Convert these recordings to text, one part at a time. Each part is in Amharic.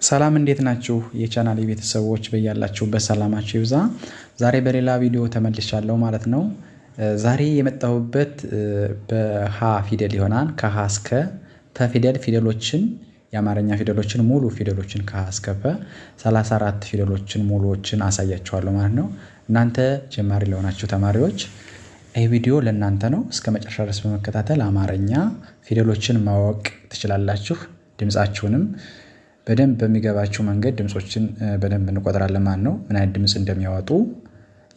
ሰላም እንዴት ናችሁ? የቻናሌ ቤተሰቦች በያላችሁበት ሰላማችሁ ይብዛ። ዛሬ በሌላ ቪዲዮ ተመልሻለሁ ማለት ነው። ዛሬ የመጣሁበት በሀ ፊደል ይሆናል። ከሀ እስከ ፐ ፊደል ፊደሎችን የአማርኛ ፊደሎችን ሙሉ ፊደሎችን ከሀ እስከ ፐ 34 ፊደሎችን ሙሉዎችን አሳያችኋለሁ ማለት ነው። እናንተ ጀማሪ ለሆናችሁ ተማሪዎች ይህ ቪዲዮ ለእናንተ ነው። እስከ መጨረሻ ድረስ በመከታተል አማርኛ ፊደሎችን ማወቅ ትችላላችሁ። ድምፃችሁንም በደንብ በሚገባችሁ መንገድ ድምጾችን በደንብ እንቆጥራለን ማለት ነው። ምን አይነት ድምጽ እንደሚያወጡ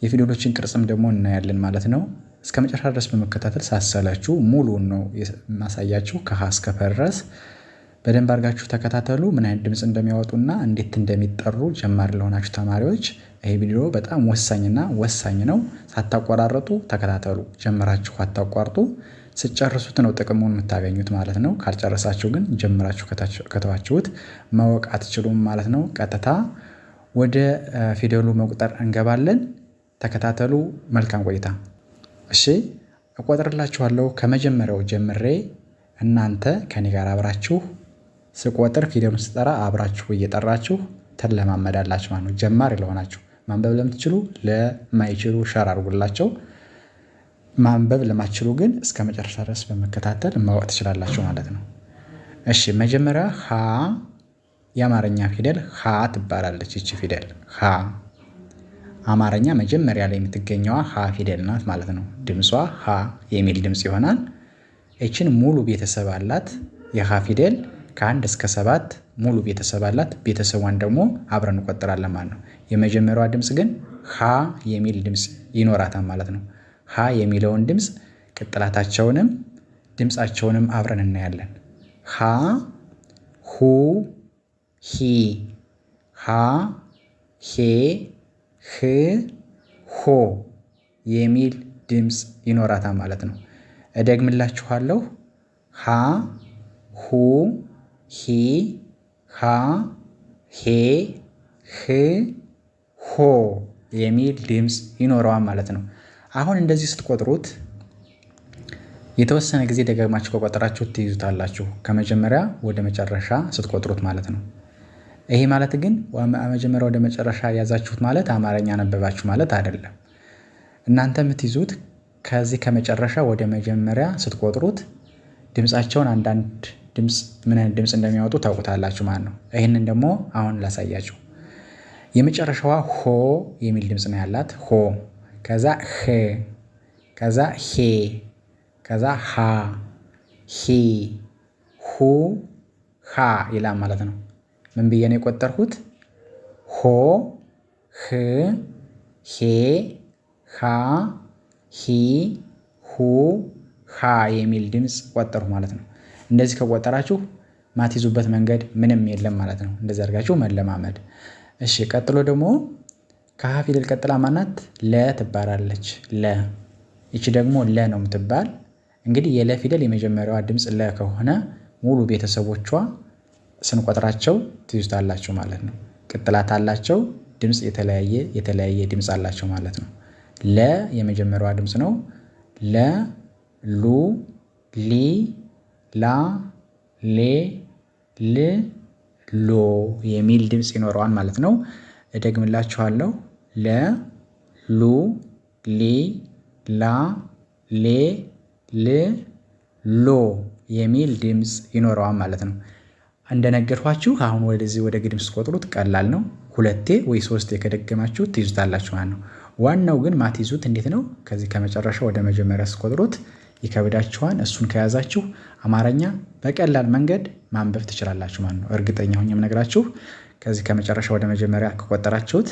የፊደሎችን ቅርጽም ደግሞ እናያለን ማለት ነው። እስከ መጨረሻ ድረስ በመከታተል ሳሰላችሁ ሙሉውን ነው ማሳያችሁ ከሀ እስከ ፐ ድረስ በደንብ አድርጋችሁ ተከታተሉ። ምን አይነት ድምጽ እንደሚያወጡና እንዴት እንደሚጠሩ ጀማሪ ለሆናችሁ ተማሪዎች ይሄ ቪዲዮ በጣም ወሳኝና ወሳኝ ነው። ሳታቋራርጡ ተከታተሉ። ጀምራችሁ አታቋርጡ። ስጨርሱት ነው ጥቅሙን የምታገኙት ማለት ነው። ካልጨረሳችሁ ግን ጀምራችሁ ከተዋችሁት ማወቅ አትችሉም ማለት ነው። ቀጥታ ወደ ፊደሉ መቁጠር እንገባለን። ተከታተሉ። መልካም ቆይታ። እሺ እቆጥርላችኋለሁ ከመጀመሪያው ጀምሬ እናንተ ከኔ ጋር አብራችሁ ስቆጥር ፊደሉን ስጠራ አብራችሁ እየጠራችሁ ትለማመዳላችሁ ማለት ነው። ጀማሪ ለሆናችሁ ማንበብ ለምትችሉ ለማይችሉ ሸር አድርጉላቸው። ማንበብ ለማትችሉ ግን እስከ መጨረሻ ድረስ በመከታተል ማወቅ ትችላላችሁ ማለት ነው። እሺ መጀመሪያ ሀ የአማርኛ ፊደል ሀ ትባላለች። ይቺ ፊደል ሀ አማርኛ መጀመሪያ ላይ የምትገኘዋ ሀ ፊደል ናት ማለት ነው። ድምጿ ሀ የሚል ድምጽ ይሆናል። ይችን ሙሉ ቤተሰብ አላት። የሀ ፊደል ከ1 እስከ 7 ሙሉ ቤተሰብ አላት። ቤተሰቧን ደግሞ አብረን እንቆጥራለን ማለት ነው። የመጀመሪያዋ ድምጽ ግን ሀ የሚል ድምጽ ይኖራታል ማለት ነው። ሀ የሚለውን ድምጽ ቅጥላታቸውንም ድምጻቸውንም አብረን እናያለን። ሀ ሁ ሂ ሀ ሄ ህ ሆ የሚል ድምጽ ይኖራታል ማለት ነው። እደግምላችኋለሁ። ሀ ሁ ሂ ሃ ሄ ህ ሆ የሚል ድምጽ ይኖረዋል ማለት ነው። አሁን እንደዚህ ስትቆጥሩት የተወሰነ ጊዜ ደጋግማችሁ ከቆጠራችሁ ትይዙታላችሁ። ከመጀመሪያ ወደ መጨረሻ ስትቆጥሩት ማለት ነው። ይሄ ማለት ግን መጀመሪያ ወደ መጨረሻ ያዛችሁት ማለት አማርኛ ነበባችሁ ማለት አይደለም። እናንተ የምትይዙት ከዚህ ከመጨረሻ ወደ መጀመሪያ ስትቆጥሩት ድምፃቸውን አንዳንድ ድምጽ ምን አይነት ድምጽ እንደሚያወጡ ታውቁታላችሁ ማለት ነው። ይህንን ደግሞ አሁን ላሳያችሁ። የመጨረሻዋ ሆ የሚል ድምጽ ነው ያላት። ሆ ከዛ ህ ከዛ ሄ ከዛ ሃ ሂ ሁ ሃ ይላል ማለት ነው። ምን ብዬ ነው የቆጠርኩት? ሆ ህ ሄ ሃ ሂ ሁ ሃ የሚል ድምጽ ቆጠርኩ ማለት ነው። እንደዚህ ከቆጠራችሁ ማትይዙበት መንገድ ምንም የለም ማለት ነው። እንደዚህ አድርጋችሁ መለማመድ። እሺ ቀጥሎ ደግሞ ከሀ ፊደል ቀጥላ ማናት? ለ ትባላለች። ለ ይቺ ደግሞ ለ ነው የምትባል። እንግዲህ የለ ፊደል የመጀመሪያዋ ድምጽ ለ ከሆነ ሙሉ ቤተሰቦቿ ስንቆጥራቸው ትይዙታላችሁ ማለት ነው። ቅጥላት አላቸው። ድምጽ የተለያየ ድምጽ አላቸው ማለት ነው። ለ የመጀመሪያዋ ድምጽ ነው። ለ ሉ ሊ ላ ሌ ል ሎ የሚል ድምጽ ይኖረዋል ማለት ነው። እደግምላችኋለሁ። ለ ሉ ሊ ላ ሌ ል ሎ የሚል ድምጽ ይኖረዋል ማለት ነው። እንደነገርኳችሁ አሁን ወደዚህ ወደ ግድም ስትቆጥሩት ቀላል ነው። 2 ወይ 3 ከደገማችሁ ትይዙታላችሁ ማለት ነው። ዋናው ግን ማትይዙት እንዴት ነው? ከዚህ ከመጨረሻ ወደ መጀመሪያ ስትቆጥሩት ይከብዳችኋል። እሱን ከያዛችሁ አማርኛ በቀላል መንገድ ማንበብ ትችላላችሁ ማለት ነው። እርግጠኛ ሆኜ የምነግራችሁ ከዚህ ከመጨረሻ ወደ መጀመሪያ ከቆጠራችሁት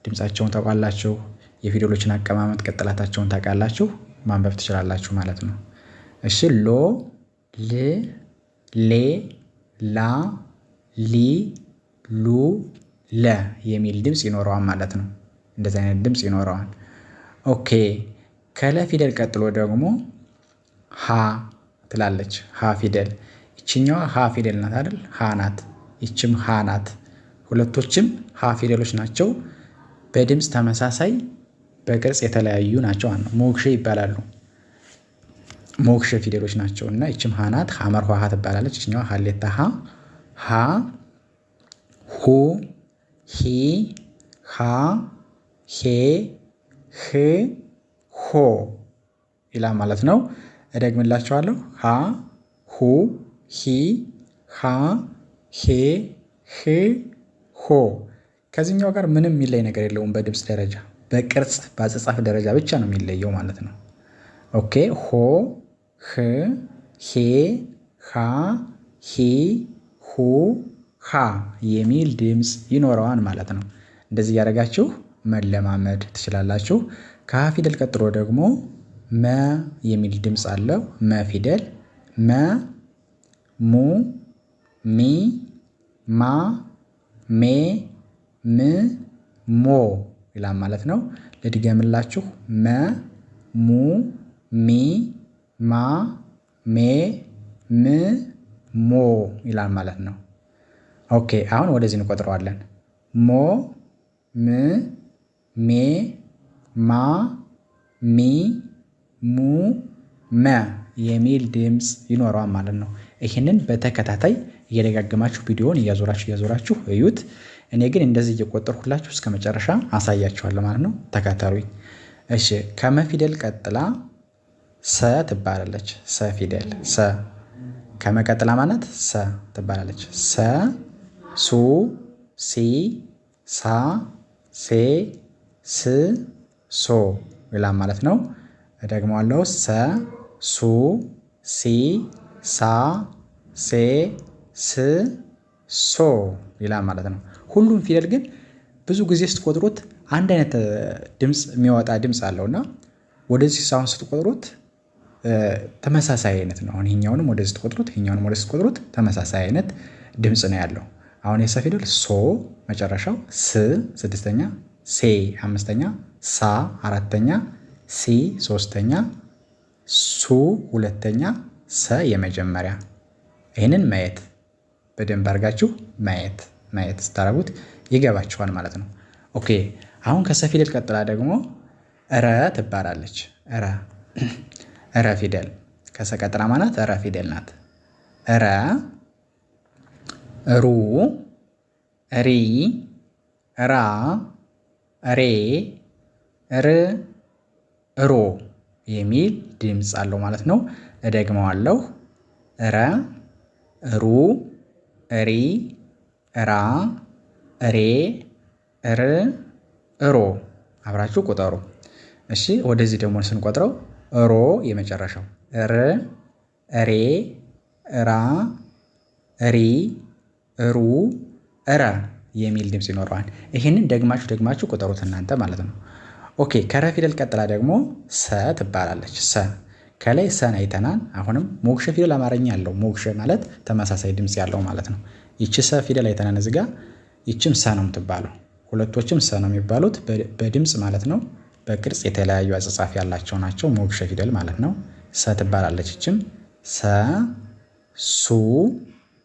ድምፃቸውን ታውቃላችሁ። የፊደሎችን አቀማመጥ ቅጥላታቸውን ታውቃላችሁ። ማንበብ ትችላላችሁ ማለት ነው። እሺ ሎ ል ሌ ላ ሊ ሉ ለ የሚል ድምጽ ይኖረዋል ማለት ነው። እንደዚህ አይነት ድምጽ ይኖረዋል። ኦኬ ከለ ፊደል ቀጥሎ ደግሞ ሀ ትላለች። ሀ ፊደል ይችኛዋ ሀ ፊደል ናት አይደል? ሀ ናት። ይችም ሀ ናት። ሁለቶችም ሀ ፊደሎች ናቸው። በድምጽ ተመሳሳይ በቅርጽ የተለያዩ ናቸው። ሞክሼ ይባላሉ። ሞክሼ ፊደሎች ናቸው እና ይችም ሀ ናት። ሐመር ሀ ትባላለች። ይችኛዋ ሀሌታ ሀ ሁ ሁ ሂ ሃ ሄ ህ ሆ ይላል ማለት ነው። እደግምላችኋለሁ። ሃ ሁ ሂ ሃ ሄ ህ ሆ። ከዚህኛው ጋር ምንም የሚለይ ነገር የለውም። በድምፅ ደረጃ በቅርጽ በአጻጻፍ ደረጃ ብቻ ነው የሚለየው ማለት ነው። ኦኬ ሆ ህ ሄ ሃ ሂ ሁ ሃ የሚል ድምፅ ይኖረዋል ማለት ነው። እንደዚህ እያደረጋችሁ መለማመድ ትችላላችሁ። ከሀ ፊደል ቀጥሎ ደግሞ መ የሚል ድምፅ አለው። መ ፊደል መ ሙ ሚ ማ ሜ ም ሞ ይላል ማለት ነው። ልድገምላችሁ። መ ሙ ሚ ማ ሜ ም ሞ ይላል ማለት ነው። ኦኬ አሁን ወደዚህ እንቆጥረዋለን። ሞ ም ሜ ማ ሚ ሙ መ የሚል ድምፅ ይኖረዋል ማለት ነው። ይህንን በተከታታይ እየደጋገማችሁ ቪዲዮውን እያዞራችሁ እዩት። እኔ ግን እንደዚህ እየቆጠርኩላችሁ እስከ መጨረሻ አሳያችኋለሁ ማለት ነው። ተከተሉኝ። እሺ ከመ ፊደል ቀጥላ ሰ ትባላለች። ሰ ፊደል ሰ ከመቀጥላ ማለት ሰ ትባላለች። ሰ ሱ ሲ ሳ ሴ ስ ሶ ይላል ማለት ነው። እደግመዋለሁ። ሰ ሱ ሲ ሳ ሴ ስ ሶ ይላል ማለት ነው። ሁሉም ፊደል ግን ብዙ ጊዜ ስትቆጥሩት አንድ አይነት ድምፅ የሚያወጣ ድምፅ አለው እና ወደዚህ ሳሁን ስትቆጥሩት ተመሳሳይ አይነት ነው። አሁን ይሄኛውንም ወደዚህ ስትቆጥሩት ይሄኛውንም ወደዚህ ስትቆጥሩት ተመሳሳይ አይነት ድምፅ ነው ያለው። አሁን የሰ ፊደል ሶ መጨረሻው፣ ስ ስድስተኛ፣ ሴ አምስተኛ፣ ሳ አራተኛ፣ ሲ ሶስተኛ፣ ሱ ሁለተኛ፣ ሰ የመጀመሪያ። ይህንን ማየት በደንብ አድርጋችሁ ማየት ስታረጉት ይገባችኋል ማለት ነው። ኦኬ አሁን ከሰ ፊደል ቀጥላ ደግሞ ረ ትባላለች። ረ ፊደል ከሰ ቀጥላ ማለት ረ ፊደል ናት። ረ ሩ ሪ ራ ሬ ር ሮ የሚል ድምፅ አለው ማለት ነው። እደግመዋለሁ። ረ ሩ ሪ ራ ሬ ር ሮ። አብራችሁ ቁጠሩ። እሺ ወደዚህ ደግሞ ስንቆጥረው ሮ የመጨረሻው፣ ር ሬ ራ ሪ ሩ ረ የሚል ድምፅ ይኖረዋል። ይህንን ደግማችሁ ቁጠሩት እናንተ ማለት ነው። ኦኬ ከረ ፊደል ቀጥላ ደግሞ ሰ ትባላለች። ሰ ከላይ ሰን አይተናል። አሁንም ሞክሸ ፊደል አማርኛ ያለው ሞክሸ ማለት ተመሳሳይ ድምፅ ያለው ማለት ነው። ይቺ ሰ ፊደል አይተናል እዚህ ጋር። ይችም ሰ ነው የምትባለው። ሁለቶችም ሰ ነው የሚባሉት በድምፅ ማለት ነው። በቅርጽ የተለያዩ አጻጻፍ ያላቸው ናቸው። ሞክሸ ፊደል ማለት ነው። ሰ ትባላለች። ይችም ሰ ሱ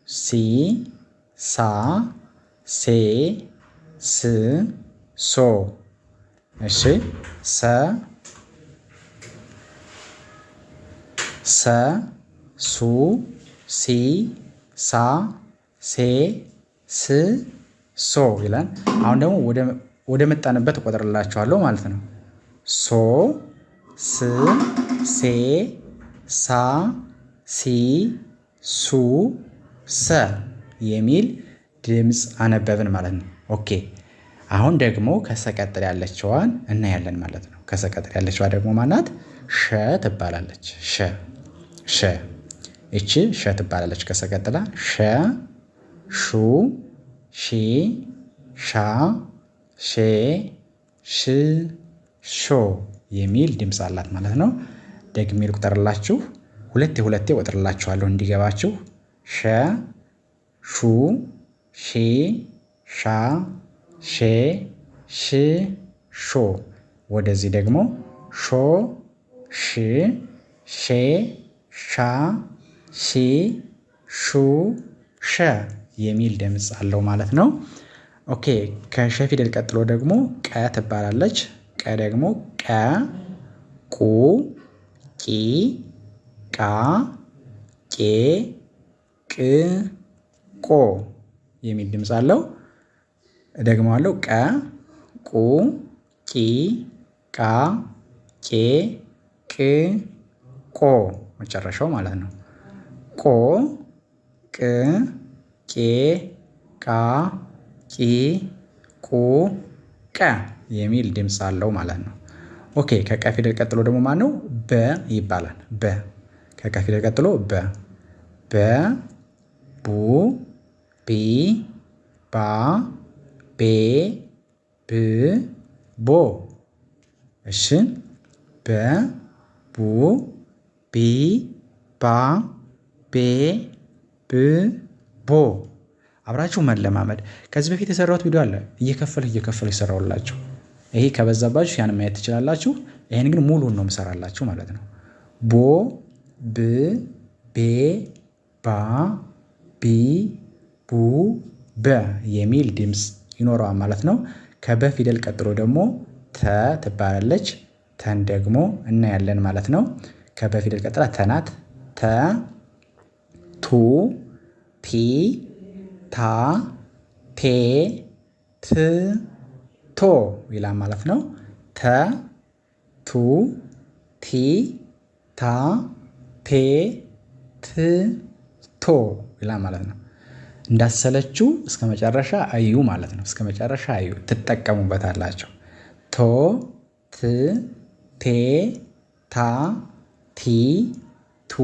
ሲ ሳ ሴ ስ ሶ። እሺ ሰ ሱ ሲ ሳ ሴ ስ ሶ ይላል። አሁን ደግሞ ወደ መጣንበት እቆጥርላችኋለሁ ማለት ነው። ሶ ስ ሴ ሳ ሲ ሱ ሰ የሚል ድምፅ አነበብን ማለት ነው። ኦኬ አሁን ደግሞ ከሰቀጥል ያለችዋን እናያለን ማለት ነው። ከሰቀጥል ያለችዋ ደግሞ ማናት? ሸ ትባላለች። ሸ እቺ ሸ ትባላለች። ከሰቀጥላ ሸ ሹ ሺ ሻ ሼ ሽ ሾ የሚል ድምፅ አላት ማለት ነው። ደግሜ ልቁጠርላችሁ። ሁለቴ እቆጥርላችኋለሁ እንዲገባችሁ። ሸ ሹ ሺ ሻ ሼ ሽ ሾ። ወደዚህ ደግሞ ሾ ሽ ሼ ሻ ሺ ሹ ሸ የሚል ድምፅ አለው ማለት ነው። ኦኬ ከሸ ፊደል ቀጥሎ ደግሞ ቀ ትባላለች። ቀ ደግሞ ቀ ቁ ቂ ቃ ቄ ቅ ቆ የሚል ድምፅ አለው። እደግመዋለሁ። ቀ ቁ ቂ ቃ ቄ ቅ ቆ መጨረሻው ማለት ነው። ቆ ቅ ቄ ቃ ቂ ቁ ቀ የሚል ድምፅ አለው ማለት ነው። ኦኬ ከቀ ፊደል ቀጥሎ ደግሞ ማነው? በ ይባላል። በ ከቀ ፊደል ቀጥሎ በ በ ቡ ቢ ባ ቤ ብ ቦ። እሺ በ ቡ ቢ ባ ቤ ብ ቦ። አብራችሁ መለማመድ። ከዚህ በፊት የሰራሁት ቪዲዮ አለ እየከፈለ የሰራሁላችሁ። ይሄ ከበዛባችሁ ያን ማየት ትችላላችሁ። ይሄን ግን ሙሉን ነው የምሰራላችሁ ማለት ነው። ቦ ብ ቤ ባ ቢ ቡ በ የሚል ድምፅ ይኖረዋል ማለት ነው። ከበ ፊደል ቀጥሎ ደግሞ ተ ትባላለች። ተን ደግሞ እናያለን ማለት ነው። ከበ ፊደል ቀጥላ ተናት። ተ ቱ ቲ ታ ቴ ት ቶ ይላል ማለት ነው። ተ ቱ ቲ ታ ቴ ት ቶ ይላል ማለት ነው። እንዳሰለችው እስከ መጨረሻ አዩ ማለት ነው። እስከ መጨረሻ አዩ ትጠቀሙበታላችሁ። ቶ ት ቴ ታ ቲ ቱ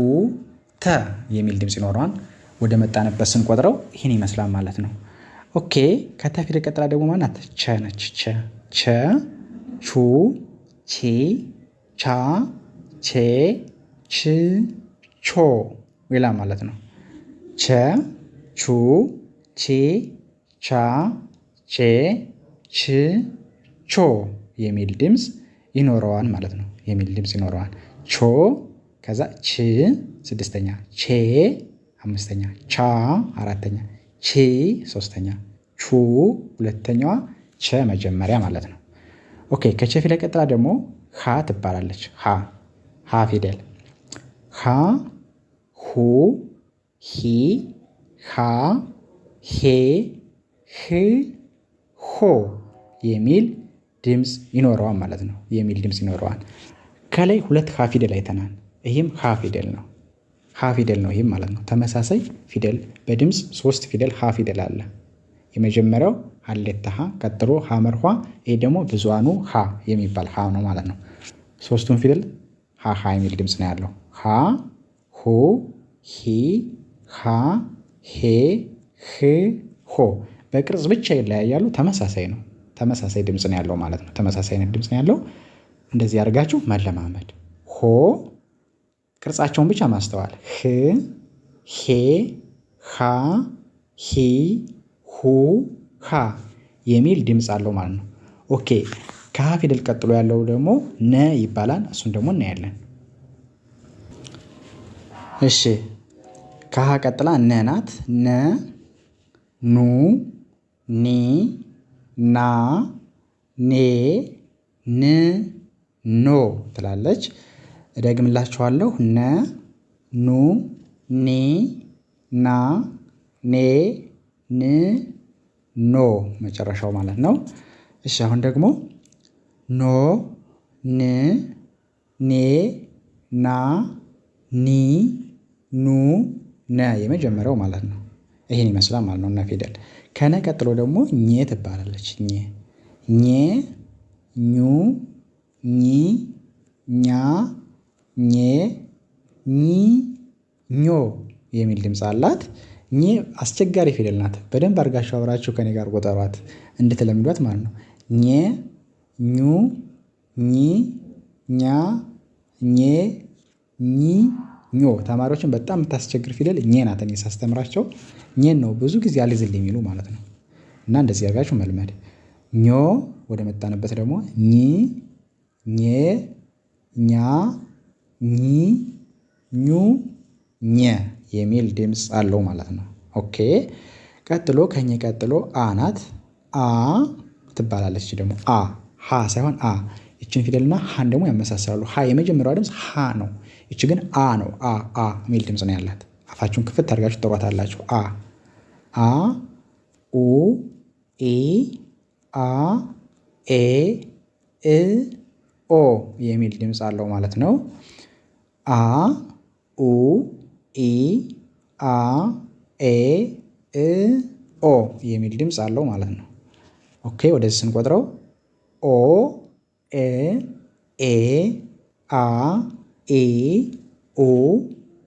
ተ የሚል ድምፅ ይኖረዋል። ወደ መጣንበት ስንቆጥረው ይህን ይመስላል ማለት ነው። ኦኬ ከተ ፊደል ቀጥላ ደግሞ ማናት? ቸ ነች። ቸ ቹ ቺ ቻ ቼ ች ቾ ይላል ማለት ነው። ቸ ቹ ቺ ቻ ቼ ች ቾ የሚል ድምፅ ይኖረዋል ማለት ነው። የሚል ድምፅ ይኖረዋል። ቾ ከዛ ች ስድስተኛ፣ ቼ አምስተኛ፣ ቻ አራተኛ፣ ቺ ሶስተኛ፣ ቹ ሁለተኛዋ፣ ቸ መጀመሪያ ማለት ነው። ኦኬ ከቸ ፊደል ቀጥላ ደግሞ ሀ ትባላለች። ሀ ፊደል ሀ ሁ ሂ ሃ ሄ ህ ሆ የሚል ድምፅ ይኖረዋል ማለት ነው። የሚል ድምፅ ይኖረዋል። ከላይ ሁለት ሀ ፊደል አይተናል። ይህም ሀ ፊደል ነው። ሀ ፊደል ነው ይህም ማለት ነው። ተመሳሳይ ፊደል በድምፅ 3 ፊደል ሀ ፊደል አለ። የመጀመሪያው ሀሌታ ሀ፣ ቀጥሎ ሀመርኋ፣ ይሄ ደግሞ ብዙሃኑ ሀ የሚባል ሀ ነው ማለት ነው። 3ቱም ፊደል ሀ የሚል ድምፅ ነው ያለው። ሀ ሁ ሂ ሃ ሄ ህ ሆ በቅርጽ ብቻ ይለያያሉ። ተመሳሳይ ነው። ተመሳሳይ ድምፅ ነው ያለው ማለት ነው። ተመሳሳይ አይነት ድምፅ ነው ያለው። እንደዚህ አድርጋችሁ መለማመድ። ሆ ቅርጻቸውን ብቻ ማስተዋል። ህ ሄ ሃ ሂ ሁ ሃ የሚል ድምፅ አለው ማለት ነው። ኦኬ ከሀ ፊደል ቀጥሎ ያለው ደግሞ ነ ይባላል። እሱን ደግሞ እናያለን። እሺ ከሀ ቀጥላ ነ ናት። ነ ኑ ኒ ና ኔ ን ኖ ትላለች። እደግምላችኋለሁ። ነ ኑ ኒ ና ኔ ን ኖ መጨረሻው ማለት ነው። እሺ አሁን ደግሞ ኖ ን ኔ ና ኒ ኑ ነ የመጀመሪያው ማለት ነው። ይሄን ይመስላል ማለት ነው። እና ፊደል ከነ ቀጥሎ ደግሞ ኘ ትባላለች። ኘ ኙ ኚ ኛ ኘ ኚ ኞ የሚል ድምፅ አላት። ኘ አስቸጋሪ ፊደል ናት። በደንብ አድርጋችሁ አብራችሁ ከኔ ጋር ቆጠሯት እንድትለምዷት ማለት ነው። ኘ ኙ ኚ ኛ ኘ ኚ ኞ ተማሪዎችን በጣም የምታስቸግር ፊደል ኘ ናት። እኔ ሳስተምራቸው ኘን ነው ብዙ ጊዜ አልይዝልኝ የሚሉ ማለት ነው። እና እንደዚህ አድርጋችሁ መልመድ። ኞ ወደ መጣንበት ደግሞ ኚ ኘ ኛ ኚ ኙ ኘ የሚል ድምፅ አለው ማለት ነው። ኦኬ ቀጥሎ ከኘ ቀጥሎ አ ናት። አ ትባላለች ደግሞ ሀ ሳይሆን አ። ይችን ፊደልና ሀን ደግሞ ያመሳስላሉ። ሀ የመጀመሪያው ድምፅ ሀ ነው። ይች ግን አ ነው። አ የሚል ድምፅ ነው ያላት። አፋችሁን ክፍት አድርጋችሁ ትጠሯታላችሁ። አ ኡ ኢ አ ኤ እ ኦ የሚል ድምፅ አለው ማለት ነው። አ ኡ ኢ አ ኤ እ ኦ የሚል ድምፅ አለው ማለት ነው። ኦኬ ወደዚህ ስንቆጥረው ኦ ኤ ኤ አ ኤ ኦ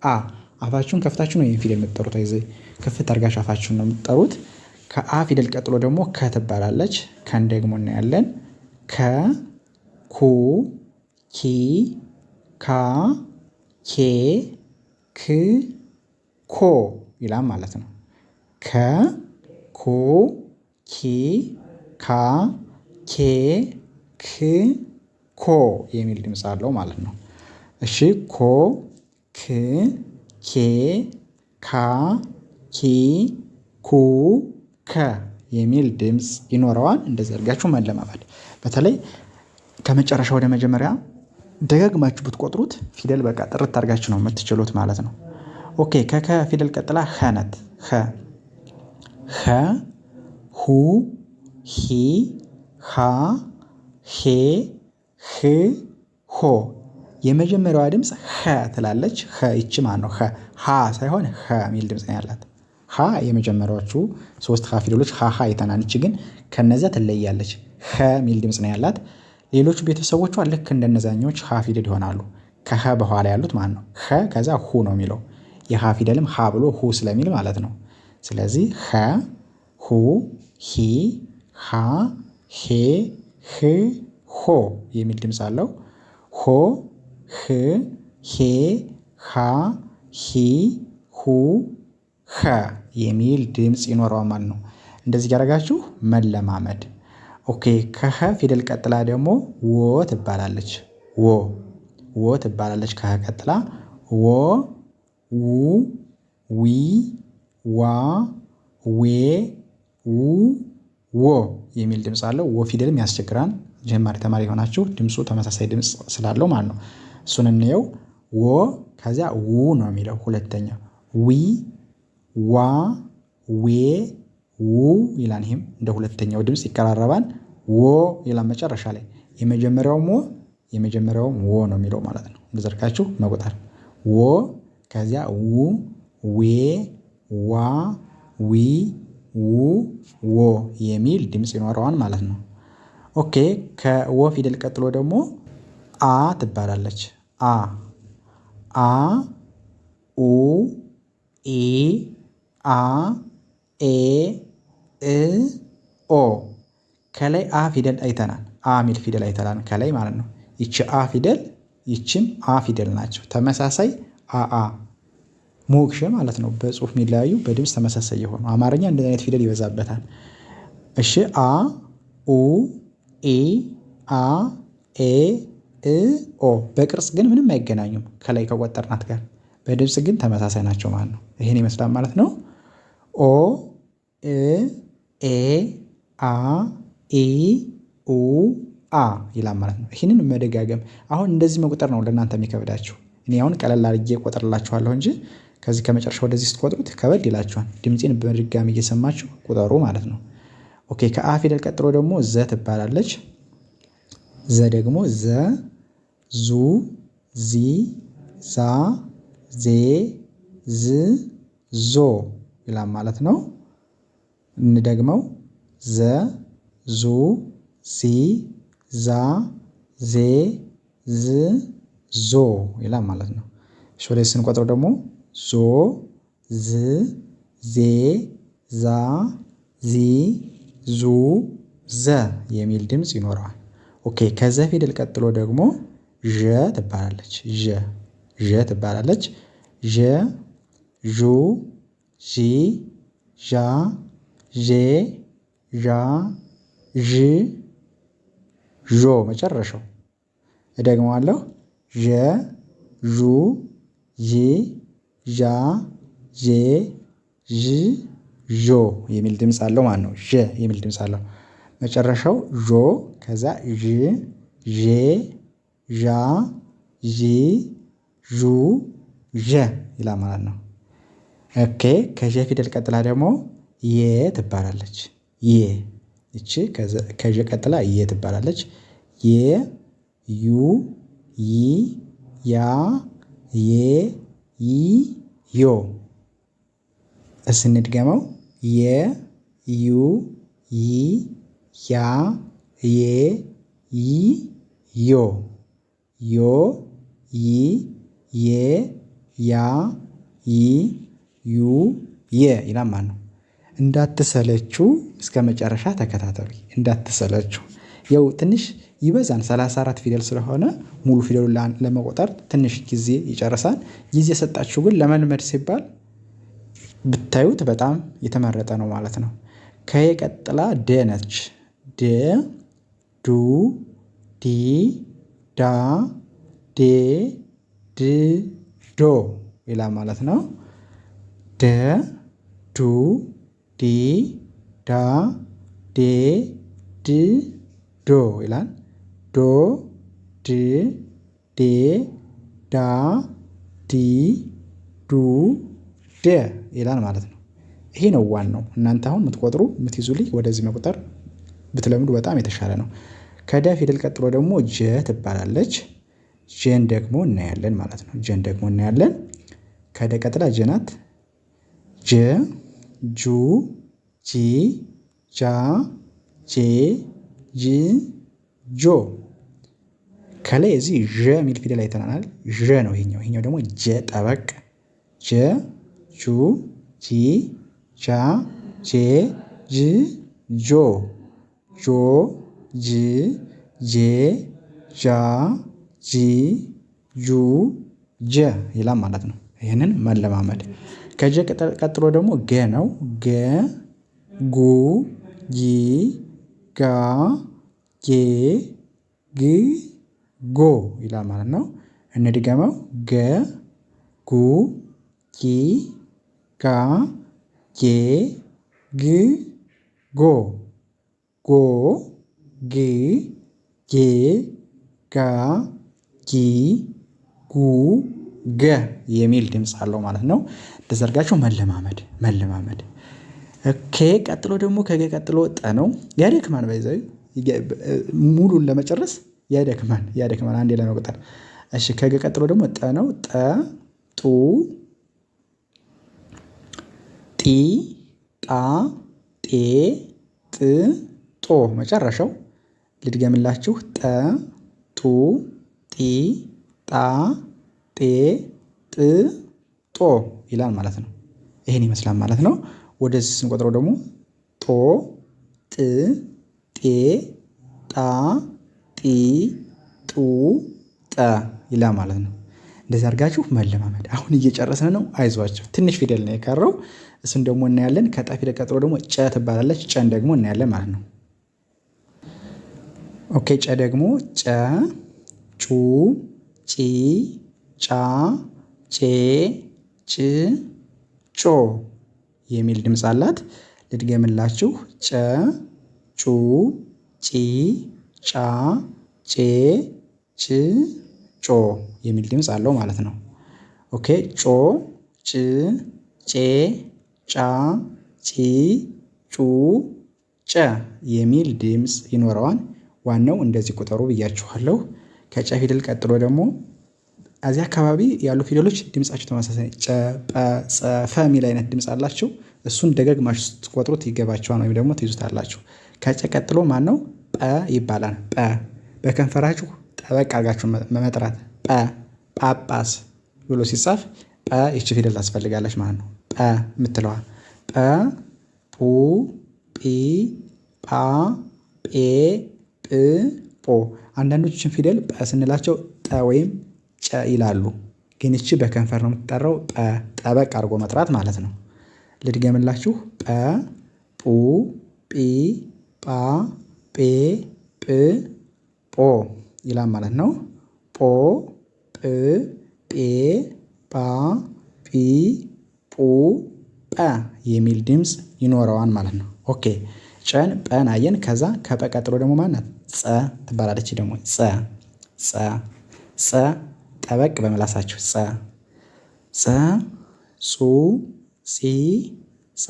አ አፋችሁን ከፍታችሁ ነው ይህን ፊደል የምትጠሩት። ይዘ ክፍት አድርጋችሁ አፋችሁን ነው የምትጠሩት። ከአ ፊደል ቀጥሎ ደግሞ ከ ትባላለች። ከን ደግሞ እናያለን። ከ ኩ ኪ ካ ኬ ክ ኮ ይላል ማለት ነው። ከ ኩ ኪ ካ ኬ ክ ኮ የሚል ድምፅ አለው ማለት ነው። እሺ ኮ ክ ኬ ካ ኪ ኩ ከ የሚል ድምፅ ይኖረዋል። እንደዚህ አድርጋችሁ መለማመድ። በተለይ ከመጨረሻ ወደ መጀመሪያ ደጋግማችሁ ብትቆጥሩት ፊደል በቃ ጥርት አድርጋችሁ ነው የምትችሉት ማለት ነው። ኦኬ ከከ ፊደል ቀጥላ ኸ ናት። ኸ ሁ ሂ ሃ ሄ ህ ሆ የመጀመሪያዋ ድምፅ ኸ ትላለች። ኸ ይቺ ማን ነው? ሀ ሳይሆን ኸ የሚል ድምፅ ነው ያላት። ሀ የመጀመሪያዎቹ 3 ሀ ፊደሎች ሀ አይተናል። ይቺ ግን ከነዚያ ትለያለች። ኸ የሚል ድምፅ ነው ያላት። ሌሎቹ ቤተሰቦቿ ልክ እንደነዛኞች ሀ ፊደል ይሆናሉ። ከሀ በኋላ ያሉት ማን ነው? ኸ ከዛ ሁ ነው የሚለው። የሀ ፊደልም ሀ ብሎ ሁ ስለሚል ማለት ነው። ስለዚህ ኸ ሁ ሂ ሃ ሄ ህ ሆ የሚል ድምፅ አለው። ሆ ህ ሄ ሃ ሂ ሁ ኸ የሚል ድምፅ ይኖረዋል ማለት ነው። እንደዚህ ያደረጋችሁ መለማመድ። ኦኬ ከኸ ፊደል ቀጥላ ደግሞ ወ ትባላለች። ወ ትባላለች። ከኸ ቀጥላ ወ ው ዊ ዋ ዌ ው ወ የሚል ድምፅ አለው። ወ ፊደልም ያስቸግራል። ጀማሪ ተማሪ የሆናችሁ ድምፁ ተመሳሳይ ድምፅ ስላለው ማለት ነው። እሱን እንየው። ወ ከዚያ ው ነው የሚለው ሁለተኛ። ዊ ዋ ዌ ው ይላል። ይህም እንደ ሁለተኛው ድምፅ ይቀራረባል። ወ ይላል መጨረሻ ላይ። የመጀመሪያውም ወ ነው የሚለው ማለት ነው። እንደዘርጋችሁ መቁጠር ወ ከዚያ ው ዌ ዋ ዊ ው ወ የሚል ድምፅ ይኖረዋል ማለት ነው። ኦኬ ከወ ፊደል ቀጥሎ ደግሞ አ ትባላለች። አ ኡ ኢ አ ኤ እ ኦ ከላይ አ ፊደል አይተናል። አ ሚል ፊደል አይተናል ከላይ ማለት ነው። ይቺ አ ፊደል ይቺም አ ፊደል ናቸው። ተመሳሳይ አ ሞክሼ ማለት ነው። በጽሁፍ የሚለያዩ በድምፅ ተመሳሳይ የሆኑ አማርኛ እንደዚህ አይነት ፊደል ይበዛበታል። እሺ አ ኡ ኢ አ ኤ እ ኦ በቅርጽ ግን ምንም አይገናኙም ከላይ ከቆጠርናት ጋር። በድምፅ ግን ተመሳሳይ ናቸው ማለት ነው። ይሄን ይመስላል ማለት ነው። ኦ እ ኤ አ ኢ ኡ አ ይላል ማለት ነው። ይህንን መደጋገም አሁን እንደዚህ መቁጠር ነው ለእናንተ የሚከብዳችሁ። እኔ አሁን ቀለል አድርጌ እቆጥርላችኋለሁ እንጂ ከዚህ ከመጨረሻ ወደዚህ ስትቆጥሩት ከበድ ይላችኋል። ድምፄን በድጋሚ እየሰማችሁ ቁጠሩ ማለት ነው። ኦኬ ከአ ፊደል ቀጥሎ ደግሞ ዘ ትባላለች። ዘ ደግሞ ዘ ዙ ዚ ዛ ዜ ዝ ዞ ይላል ማለት ነው። እንደግመው ዘ ዙ ዚ ዛ ዜ ዝ ዞ ይላል ማለት ነው። እሺ ወደዚህ ስንቆጥረው ደግሞ ዞ ዝ ዜ ዛ ዚ ዙ ዘ የሚል ድምፅ ይኖረዋል። ኦኬ ከዘ ፊደል ቀጥሎ ደግሞ ዠ ትባላለች። ዠ ትባላለች። ዠ ዡ ዢ ዣ ዤ ዣ ዥ ዦ መጨረሻው። እደግመዋለሁ። ዠ ዡ ዢ ዣ ዤ ዥ ዦ የሚል ድምፅ አለው ማለት ነው። ዠ የሚል ድምፅ አለው። መጨረሻው ዦ ከዛ ዥ ዤ ዣ ዢ ዡ ዠ ይላል ማለት ነው። ኦኬ ከዠ ፊደል ቀጥላ ደግሞ የ ትባላለች። ይቺ ከዠ ቀጥላ የ ትባላለች። የ ዩ ይ ያ የ ይ ዮ። ስንድገመው የ ዩ ይ ያ የ ይ ዮ ዮ ይ የ ያ ይ ዩ የ ይላል ማለት ነው። እንዳትሰለችሁ እስከ መጨረሻ ተከታተሉኝ። እንዳትሰለችሁ ያው ትንሽ ይበዛን 34 ፊደል ስለሆነ ሙሉ ፊደሉን ለመቆጠር ትንሽ ጊዜ ይጨርሳል። ጊዜ ሰጣችሁ ግን ለመልመድ ሲባል ብታዩት በጣም የተመረጠ ነው ማለት ነው። ከየ ቀጥላ ደ ነች። ደ ዱ ዲ ዳ ዴ ድ ዶ ይላል ማለት ነው። ደ ዱ ዲ ዳ ዴ ድ ዶ ይላል። ዶ ድ ዴ ዳ ዲ ዱ ደ ይላል ማለት ነው። ይሄ ነው ዋናው። እናንተ አሁን የምትቆጥሩ የምትይዙልኝ ወደዚህ መቁጠር ብትለምዱ በጣም የተሻለ ነው። ከደ ፊደል ቀጥሎ ደግሞ ጀ ትባላለች። ጀን ደግሞ እናያለን ማለት ነው። ጀን ደግሞ እናያለን። ከደ ቀጥላ ጀ ናት። ጀ ጁ ጂ ጃ ጄ ጅ ጆ። ከላይ እዚህ ዠ የሚል ፊደል አይተናል። ዠ ነው ይሄኛው ደግሞ ጀ ጠበቅ። ጀ ጁ ጂ ጃ ጄ ጅ ጆ ጆ ጅ ጄ ጃ ጂ ጁ ጀ ይላል ማለት ነው። ይህንን መለማመድ። ከጀ ቀጥሎ ደግሞ ገ ነው። ገ ጉ ጊ ጋ ጌ ግ ጎ ይላል ማለት ነው። እንድገመው። ገ ጉ ጊ ጋ ጌ ግ ጎ ጎ ግ ጌ ጋ ጊ ጉ ገ የሚል ድምፅ አለው ማለት ነው። እንደዘርጋችሁ መለማመድ። ኦኬ። ቀጥሎ ደግሞ ከገ ቀጥሎ ጠ ነው። ያደክማን ባይዘይ ሙሉን ለመጨረስ ያደክማን አንዴ ለመቁጠር። እሺ ከገ ቀጥሎ ደግሞ ጠ ነው። ጠ ጡ ጢ ጣ ጤ ጥ ጦ መጨረሻው። ልድገምላችሁ። ጠ ጡ ጢ ጣ ጤ ጥ ጦ ይላል ማለት ነው። ይሄን ይመስላል ማለት ነው። ወደዚህ ስንቆጥረው ደግሞ ጦ ጥ ጤ ጣ ጢ ጡ ጠ ይላል ማለት ነው። እንደዚህ አድርጋችሁ መለማመድ። አሁን እየጨረስን ነው። አይዟቸው ትንሽ ፊደል ነው የቀረው። እሱን ደግሞ እናያለን። ከጠ ፊደል ቀጥሎ ደግሞ ጨ ትባላለች። ጨን ደግሞ እናያለን ማለት ነው። ኦኬ። ጨ ደግሞ ጨ ጩ ጪ ጫ ጬ ጭ ጮ የሚል ድምፅ አላት። ልድገምላችሁ። ጨ ጩ ጪ ጫ ጬ ጭ ጮ የሚል ድምፅ አለው ማለት ነው። ኦኬ። ጮ ጭ ጬ ጫ ጪ ጩ ጨ የሚል ድምፅ ይኖረዋል። ዋናው እንደዚህ ቁጠሩ ብያችኋለሁ። ከጨ ፊደል ቀጥሎ ደግሞ እዚህ አካባቢ ያሉ ፊደሎች ድምፃቸው ተመሳሳይ ጨ ጰ ጸ ፈ የሚል አይነት ድምፅ አላቸው። እሱን ደጋግማችሁ ስትቆጥሩት ይገባቸዋል ወይም ደግሞ ትይዙታላችሁ። ከጨ ቀጥሎ ማነው? ጰ ይባላል። ጰ በከንፈራችሁ ጠበቅ አድርጋችሁ መጥራት። ጰ ጳጳስ ብሎ ሲጻፍ ጰ ይቺ ፊደል ታስፈልጋለች ማለት ነው። ጰ የምትለዋ ጰ ጱ ጲ ጳ ጴ ጵ ጶ። አንዳንዶችን ፊደል ጰ ስንላቸው ጠ ወይም ጨ ይላሉ። ግን እቺ በከንፈር ነው የምትጠራው። ጰ ጠበቅ አድርጎ መጥራት ማለት ነው። ልድገምላችሁ። ጰ ጱ ጲ ጳ ጴ ጵ ጶ ይላል ማለት ነው። ጶ ጵ ጴ ጳ ጲ ጱ ጰ የሚል ድምፅ ይኖረዋል ማለት ነው። ኦኬ። ጨን ጰን አየን። ከዛ ከጰ ቀጥሎ ደግሞ ማናት? ጸ ትባላለች። ደግሞ ጸ ጠበቅ በምላሳችሁ ጸ ጹ ጺ ጻ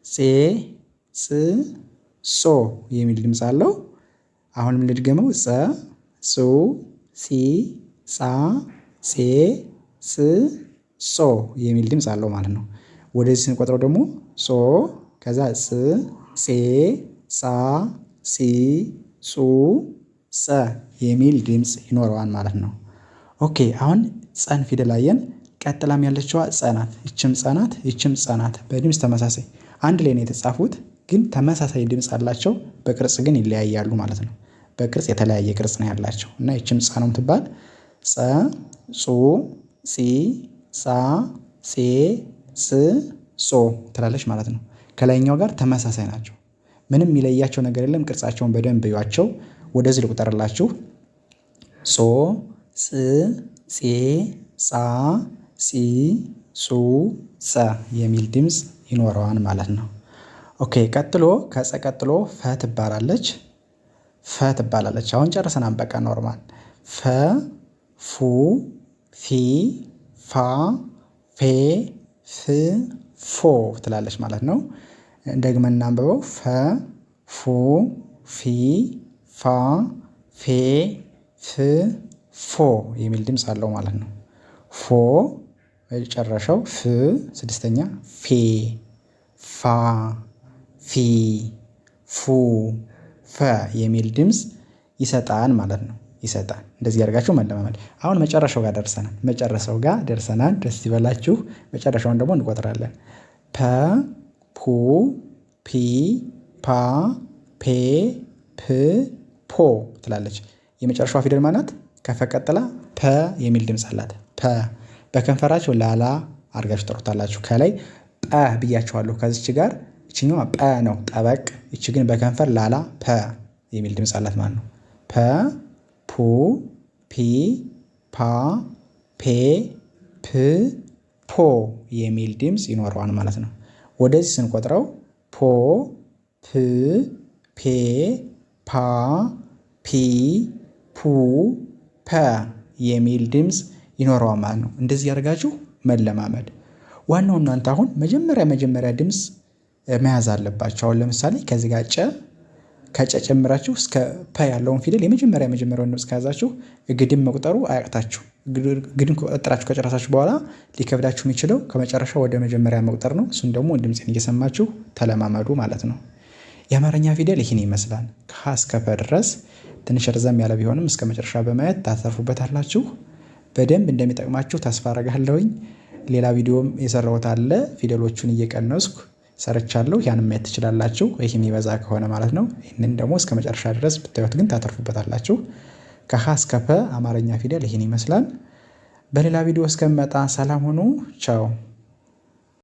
ጼ ጽ ሶ የሚል ድምፅ አለው። አሁንም ልድገመው ጸ ጹ ጺ ጻ ጼ ጽ ጾ የሚል ድምፅ አለው ማለት ነው። ወደዚህ ስንቆጥረው ደግሞ ጾ ከዛ ጽ ጼ ጻ ጺ ጹ ጸ የሚል ድምፅ ይኖረዋል ማለት ነው። ኦኬ አሁን ጸን ፊደል አየን። ቀጥላም ያለችዋ ጸ ናት። ይችም ጸ ናት፣ ይችም ጸ ናት። በድምፅ ተመሳሳይ አንድ ላይ ነው የተጻፉት፣ ግን ተመሳሳይ ድምፅ አላቸው። በቅርጽ ግን ይለያያሉ ማለት ነው። በቅርጽ የተለያየ ቅርጽ ነው ያላቸው እና ይችም ጸ ነው የምትባል ጸ ጹ ጺ ጻ ጼ ጽ ጾ ትላለች ማለት ነው። ከላይኛው ጋር ተመሳሳይ ናቸው። ምንም የሚለያቸው ነገር የለም። ቅርጻቸውን በደንብ እዩዋቸው። ወደዚህ ልቁጠርላችሁ። ጾ ጽ ጼ ጻ ጺ ጹ ጸ የሚል ድምፅ ይኖረዋል ማለት ነው። ኦኬ ቀጥሎ ከጸ ቀጥሎ ፈ ትባላለች። ፈ ትባላለች። አሁን ጨርሰናል። በቃ ኖርማል ፈ ፉ ፊ ፋ ፌ ፍ ፎ ትላለች ማለት ነው። ደግመን እናንብበው። ፈ ፉ ፊ ፋ ፌ ፍ ፎ የሚል ድምፅ አለው ማለት ነው። ፎ መጨረሻው ፍ ስድስተኛ ፌ ፋ ፊ ፉ ፈ የሚል ድምፅ ይሰጣል ማለት ነው። ይሰጣል። እንደዚህ ያደርጋችሁ መለማመድ። አሁን መጨረሻው ጋር ደርሰናል። ደስ ይበላችሁ። መጨረሻውን ደግሞ እንቆጥራለን። ፐ ፑ ፒ ፓ ፔ ፕ ፖ ትላለች። የመጨረሻዋ ፊደል ማናት? ከፈ ቀጥላ ፐ የሚል ድምፅ አላት። ፐ በከንፈራችሁ ላላ አድርጋችሁ ትጠሩታላችሁ። ከላይ ጰ ብያችኋለሁ። ከዚች ጋር ይችኛዋ ጰ ነው ጠበቅ። ይች ግን በከንፈር ላላ ፐ የሚል ድምፅ አላት ማለት ነው። ፐ ፑ ፒ ፓ ፔ ፕ ፖ የሚል ድምፅ ይኖረዋል ማለት ነው። ወደዚህ ስንቆጥረው ፖ ፕ ፔ ፓ ፒ ፑ ፐ የሚል ድምፅ ይኖረዋል ማለት ነው። እንደዚህ ያደርጋችሁ መለማመድ። ዋናው እናንተ አሁን መጀመሪያ ድምፅ መያዝ አለባቸው። አሁን ለምሳሌ ከዚህ ጋር ጨ ከጨ ጨምራችሁ እስከ ፐ ያለውን ፊደል የመጀመሪያውን ድምፅ ከያዛችሁ ግድም መቁጠሩ አያቅታችሁ። ግድም ቆጥራችሁ ከጨረሳችሁ በኋላ ሊከብዳችሁ የሚችለው ከመጨረሻ ወደ መጀመሪያ መቁጠር ነው። እሱን ደግሞ ድምፅን እየሰማችሁ ተለማመዱ ማለት ነው። የአማርኛ ፊደል ይህን ይመስላል። ከሀ እስከ ፐ ድረስ ትንሽ ርዘም ያለ ቢሆንም እስከ መጨረሻ በማየት ታተርፉበታላችሁ። በደንብ እንደሚጠቅማችሁ ተስፋ አረጋለሁኝ። ሌላ ቪዲዮም የሰራሁት አለ። ፊደሎቹን እየቀነስኩ ሰርቻለሁ። ያንን ማየት ትችላላችሁ። ይህ የሚበዛ ከሆነ ማለት ነው። ይህንን ደግሞ እስከ መጨረሻ ድረስ ብታዩት ግን ታተርፉበታላችሁ። ከሀ እስከ ፐ አማርኛ ፊደል ይህን ይመስላል። በሌላ ቪዲዮ እስከምመጣ ሰላም ሁኑ። ቻው